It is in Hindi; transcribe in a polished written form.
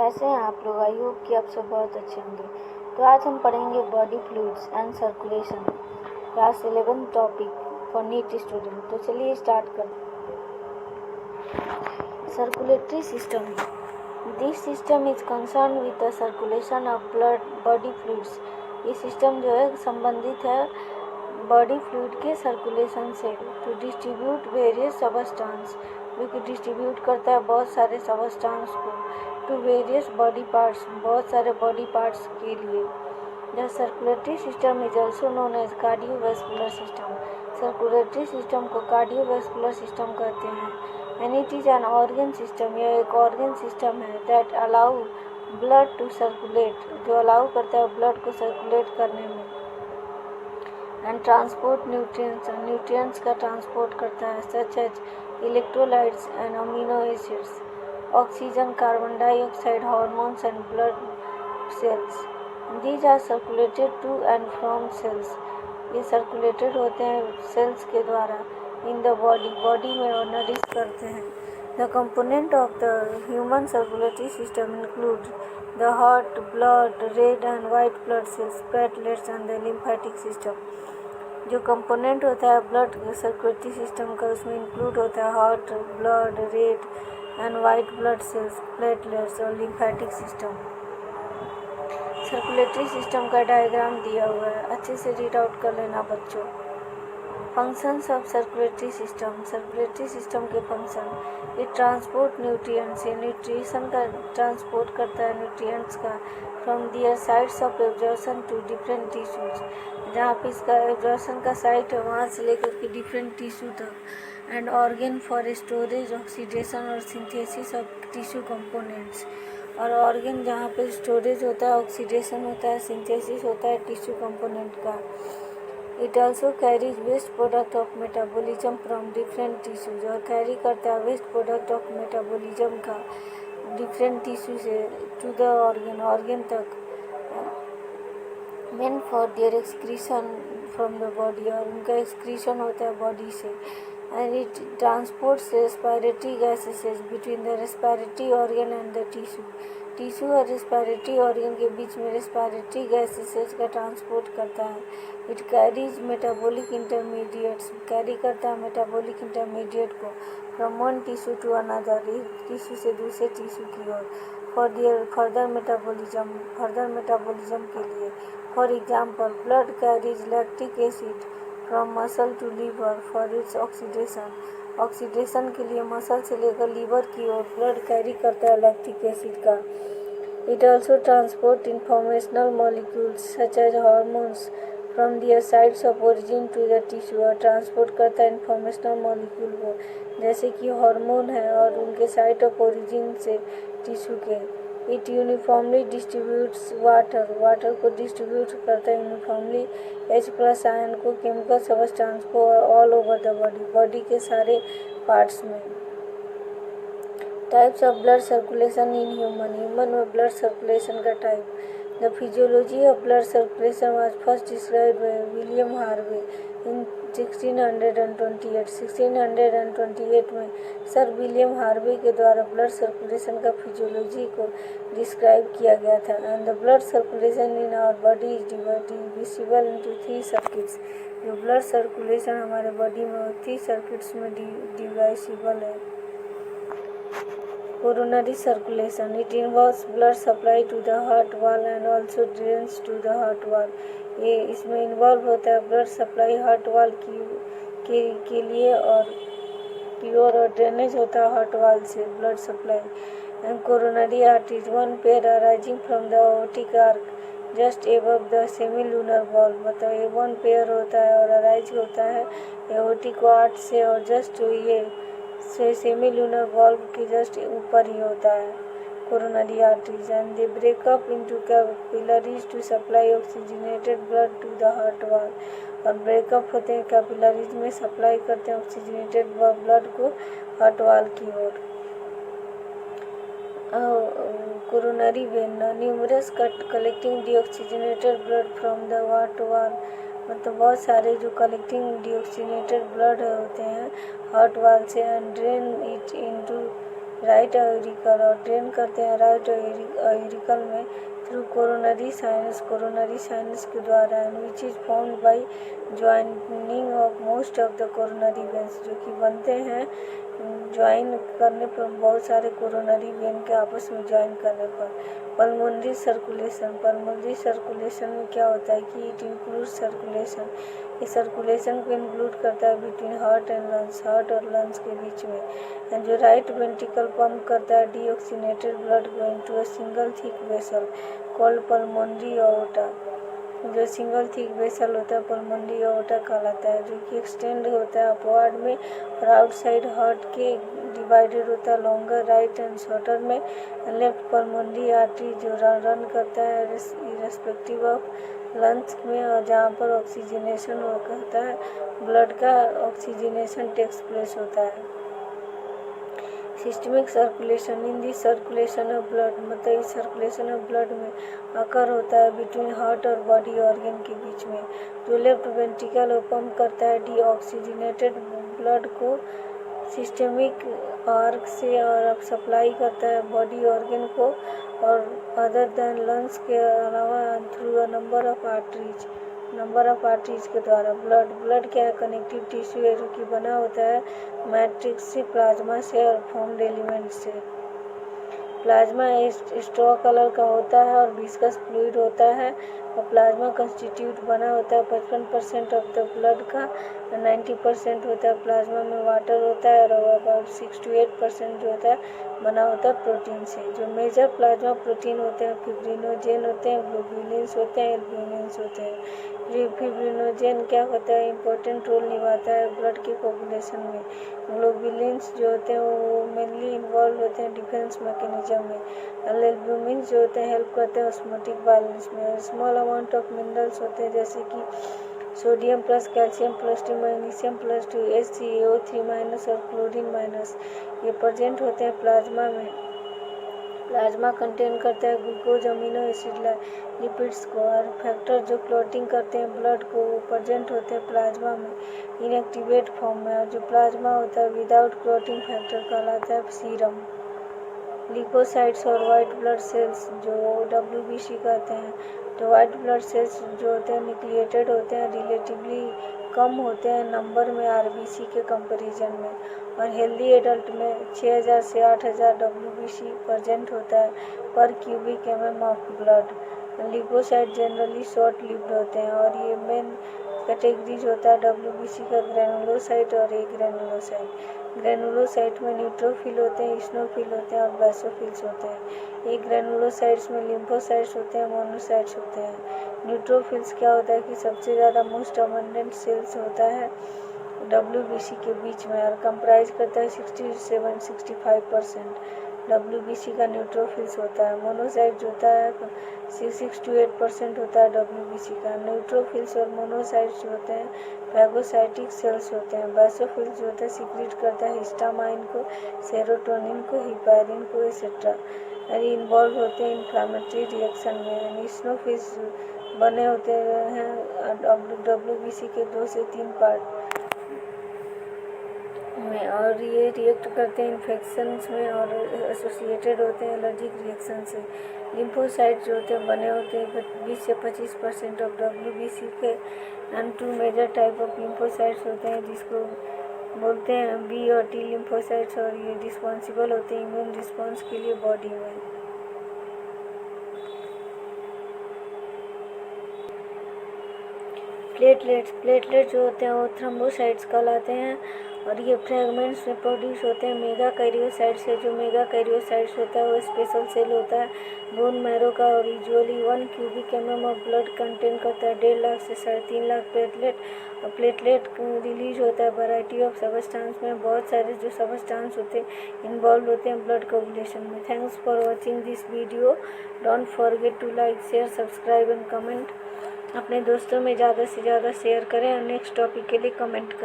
कैसे हैं आप लोग? आई होप कि आप सब बहुत अच्छे होंगे। तो आज हम पढ़ेंगे body fluids and circulation, class 11 topic for NEET student. तो चलिए स्टार्ट करते हैं। Circulatory system, this system is concern with the circulation of blood body fluids. ये सिस्टम जो है संबंधित है बॉडी फ्लूइड के सर्कुलेशन से। टू डिस्ट्रीब्यूट वेरियस सबस्टांस, जो कि डिस्ट्रीब्यूट करता है बहुत सारे सबस्टांस को टू वेरियस बॉडी पार्ट्स, बहुत सारे बॉडी पार्ट्स के लिए। The circulatory system is also known as cardiovascular system. Circulatory system को कार्डियोवैस्कुलर सिस्टम कहते हैं। And it is an organ system, यह एक ऑर्गन सिस्टम है that allow blood to circulate, जो अलाउ करता है ब्लड को सर्कुलेट करने में। एंड ट्रांसपोर्ट न्यूट्रिएंट्स, न्यूट्रिएंट्स का ट्रांसपोर्ट करता है, such as electrolytes and amino acids, oxygen, carbon dioxide, hormones and blood cells. These are circulated to and from sales, ये सर्कुलेटेड होते हैं सेल्स के द्वारा इन द बॉडी, बॉडी में और नरिश करते हैं। The component of the human circulatory system include the heart, blood, red and white blood cells, platelets and the lymphatic system. जो कंपोनेंट होता है ब्लड सर्कुलेटरी सिस्टम का, उसमें इंक्लूड होता है heart, blood, red and white blood cells, platelets और लिम्फेटिक सिस्टम। सर्कुलेटरी सिस्टम का डायग्राम दिया हुआ है, अच्छे से रीड आउट कर लेना बच्चों। Functions of circulatory system, circulatory system के फंक्शन, ये ट्रांसपोर्ट न्यूट्रिएंट्स, ये न्यूट्रिशन का ट्रांसपोर्ट करता है न्यूट्रिएंट्स का from their sites of absorption to different tissues, जहाँ पे इसका एब्जॉर्प्शन का साइट है वहाँ से लेकर के डिफरेंट टिश्यू तक। And organ for storage, oxidation और सिंथेसिस ऑफ टिश्यू कंपोनेंट्स, और ऑर्गन जहाँ पे स्टोरेज होता है, ऑक्सीडेशन होता है, सिंथेसिस होता है टिश्यू कंपोनेंट का। It also carries waste product of metabolism from different tissues, और कैरी करता है वेस्ट प्रोडक्ट ऑफ मेटाबॉलिज्म का डिफरेंट टिश्यू से टू द ऑर्गन, ऑर्गन तक। Main for their excretion from the body, और उनका एक्सक्रीशन होता है बॉडी से। And it transports respiratory gases between the respiratory organ and the tissue, tissue और रेस्पिरेटरी ऑर्गन के बीच में रेस्पिरेटरी गैसेस का ट्रांसपोर्ट करता है। It carries metabolic intermediates, carry करता है मेटाबॉलिक इंटरमीडिएट को from one tissue to another, एक टिश्यू से दूसरे टिश्यू की ओर, फॉर दियर फर्दर मेटाबॉलिज्म के लिए। For example, blood carries lactic acid from muscle to liver for its oxidation, oxidation के लिए मसल से लेकर लीवर की ओर ब्लड कैरी करता है लैक्टिक एसिड का। It also transport informational molecules such as hormones from their sites of origin to the tissue, और ट्रांसपोर्ट करता है इंफॉर्मेशनल मॉलिक्यूल को, जैसे कि हार्मोन है और उनके साइट ऑफ ओरिजिन से टिश्यू के। It uniformly distributes water, water को डिस्ट्रीब्यूट करता है यूनिफॉर्मली H+ आयन को, केमिकल सबस्टांस को all over the body, body के सारे पार्ट्स में। Types of blood circulation in human, human में ब्लड सर्कुलेशन का type. The physiology of blood circulation was first described by William Harvey in 1628। 1628 में सर विलियम हार्वे के द्वारा ब्लड सर्कुलेशन का फिजियोलॉजी को डिस्क्राइब किया गया था। And the blood circulation in our body is divisible into 3 circuits, जो ब्लड सर्कुलेशन हमारे बॉडी में 3 सर्किट्स में डिवाइसिबल है। Coronary circulation, it involves blood supply to the heart wall and also drains to the heart wall, ये इसमें इन्वॉल्व होता है ब्लड सप्लाई हार्ट वॉल के लिए और ड्रेनेज होता है हार्ट वॉल से blood supply. And coronary arteries, one pair arising from the aortic arc just above the semilunar wall, मतलब ये वन पेयर होता है और अराइज होता है एओर्टिक आर्ट से और जस्ट ये सेमीलूनर वॉल्व के जस्ट ऊपर ही होता है coronary arteries. And they break up into capillaries to supply oxygenated blood to the heart wall, और ब्रेकअप होते हैं कैपिलरीज में, सप्लाई करते हैं ऑक्सीजनेटेड ब्लड को हार्ट वॉल की ओर। Coronary vein, numerous collecting deoxygenated blood from the heart wall, मतलब बहुत सारे जो कलेक्टिंग डीऑक्सीजनेटेड ब्लड होते हैं हार्ट वॉल से, and drain it into right auricle और ड्रेन करते हैं राइट ऑरिकल में थ्रू कोरोनरी साइनस के द्वारा, and which is formed by joining of most of the coronary veins, जो कि बनते हैं ज्वाइन करने पर बहुत सारे कोरोनरी वेन के आपस में ज्वाइन करने पर। पल्मोनरी सर्कुलेशन में क्या होता है कि इट इंक्लूड सर्कुलेशन, ये सर्कुलेशन को इंक्लूड करता है बिटवीन हार्ट और लंग्स के बीच में। एंड जो राइट वेंट्रिकल पंप करता है deoxygenated blood going to a single thick vessel called pulmonary aorta, जो सिंगल थिक वेसल होता है पल्मोनरी एओर्टा कहलाता है, जो कि एक्सटेंड होता है अपवर्ड में और आउटसाइड हार्ट के डिवाइडेड होता है लॉन्गर राइट एंड शॉर्टर में। लेफ्ट पल्मोनरी आर्टरी जो रन करता है इरेस्पेक्टिव ऑफ लंग्स में, और जहाँ पर ऑक्सीजनेशन होता है ब्लड का ऑक्सीजनेशन टेक्स प्लेस होता है। Systemic circulation in the circulation of blood, मतलब इस सर्कुलेशन ऑफ ब्लड में अकर होता है बिटवीन हार्ट और बॉडी ऑर्गन के बीच में। जो लेफ्ट वेंट्रिकल पंप करता है डीऑक्सीजनेटेड ब्लड को सिस्टमिक आर्क से और सप्लाई करता है बॉडी ऑर्गन को, और अदर देन लंग्स के अलावा through a number of arteries के द्वारा। ब्लड क्या है, कनेक्टिव टिश्यू है, जो कि बना होता है मैट्रिक्स से, प्लाज्मा से और फॉर्म्ड एलिमेंट से। प्लाज्मा स्ट्रॉ कलर का होता है और विस्कस फ्लूइड होता है, और प्लाज्मा कंस्टिट्यूट बना होता है 55% ऑफ द ब्लड का, 90% होता है प्लाज्मा में वाटर होता है, और अबाउट 6 to 8% जो होता है बना होता है प्रोटीन से। जो मेजर प्लाज्मा प्रोटीन होते हैं फिब्रिनोजेन होते हैं, ग्लोब्यूलिन्स होते हैं, एल्ब्यूमिन्स होते हैं। फिब्रिनोजेन क्या होता है, इंपॉर्टेंट रोल निभाता है ब्लड के कोगुलेशन में। ग्लोब्यूलिन्स जो होते हैं वो मेनली इन्वॉल्व होते हैं डिफेंस मैकेनिज्म में, और एल्ब्यूमिन्स जो होते हैं हेल्प करते हैं ऑस्मोटिक बैलेंस में। स्मॉल अमाउंट ऑफ मिनरल्स होते हैं जैसे कि sodium plus calcium plus two magnesium plus two HCaO3 minus और क्लोरीन माइनस, ये प्रेजेंट होते हैं प्लाज्मा में। प्लाज्मा कंटेन करता है ग्लूकोज, अमीनो एसिड, लिपिड्स को, और फैक्टर जो क्लॉटिंग करते हैं ब्लड को वो प्रेजेंट होते हैं प्लाज्मा में इनएक्टिवेट फॉर्म में। और जो प्लाज्मा होता है विदाउट क्लॉटिंग फैक्टर कहलाता है सीरम। लिकोसाइट्स और वाइट ब्लड सेल्स जो WBC कहते हैं, तो वाइट ब्लड सेल्स जो होते हैं न्यूक्लिएटेड होते हैं, रिलेटिवली कम होते हैं नंबर में RBC के कंपैरिजन में, और हेल्दी एडल्ट में 6000 से 8000 WBC प्रेजेंट होता है पर cubic mm of blood. Leucocyte generally short lived होते हैं, और ये मेन कैटेगरीज होता है WBC का ग्रेनुलोसाइट और एग्रेनुलोसाइट। ग्रेनुलोसाइट में न्यूट्रोफिल होते हैं, इस्नोफिल होते हैं और बेसोफिल्स होते हैं। एक ग्रेनुलोसाइट्स में लिम्फोसाइट्स होते हैं, मोनोसाइट्स होते हैं। न्यूट्रोफिल्स क्या होता है कि सबसे ज़्यादा मोस्ट अबंडेंट सेल्स होता है WBC के बीच में, और कंप्राइज करता है 67-65% WBC का न्यूट्रोफिल्स होता है। मोनोसाइट जो होता है 6 to 8% होता है WBC का। न्यूट्रोफिल्स और मोनोसाइट्स जो होते हैं फैगोसाइटिक सेल्स होते हैं। बेसोफिल्स जो होता है सीक्रेट करता है हिस्टामाइन को, सेरोटोनिन को, हिपैरिन को एक्सेट्रा, और इन्वॉल्व होते हैं इन्फ्लामेटरी रिएक्शन में। इस्नोफिल्स बने होते हैं WBC के 2 से 3 पार्ट में, और ये रिएक्ट करते हैं इन्फेक्शंस में और एसोसिएटेड होते हैं एलर्जिक रिएक्शन से। लिम्फोसाइट जो होते हैं बने होते हैं 20 से 25% ऑफ WBC के, and 2 major type of lymphocytes होते हैं जिसको बोलते हैं B और T लिम्फोसाइट्स, और ये रिस्पॉन्सिबल होते हैं इम्यून रिस्पॉन्स के लिए बॉडी में। प्लेटलेट जो होते हैं वो थ्रोम्बोसाइट्स कहलाते हैं, और ये फ्रेगमेंट्स में प्रोड्यूस होते हैं मेगा कैरियोसाइट्स से। जो मेगा कैरियोसाइट्स होता है वो स्पेशल सेल होता है बोन मैरो का, और usually 1 cubic mm of blood contain करता है 1.5 लाख से 3.5 लाख प्लेटलेट। और प्लेटलेट रिलीज होता है वैरायटी ऑफ सबस्टांस में, बहुत सारे जो सबस्टांस होते हैं इन्वॉल्व होते हैं ब्लड कोगुलेशन में। Thanks for watching this video. Don't forget to like, share, subscribe and comment. अपने दोस्तों में ज़्यादा से ज़्यादा शेयर करें, और नेक्स्ट टॉपिक के लिए कमेंट करें।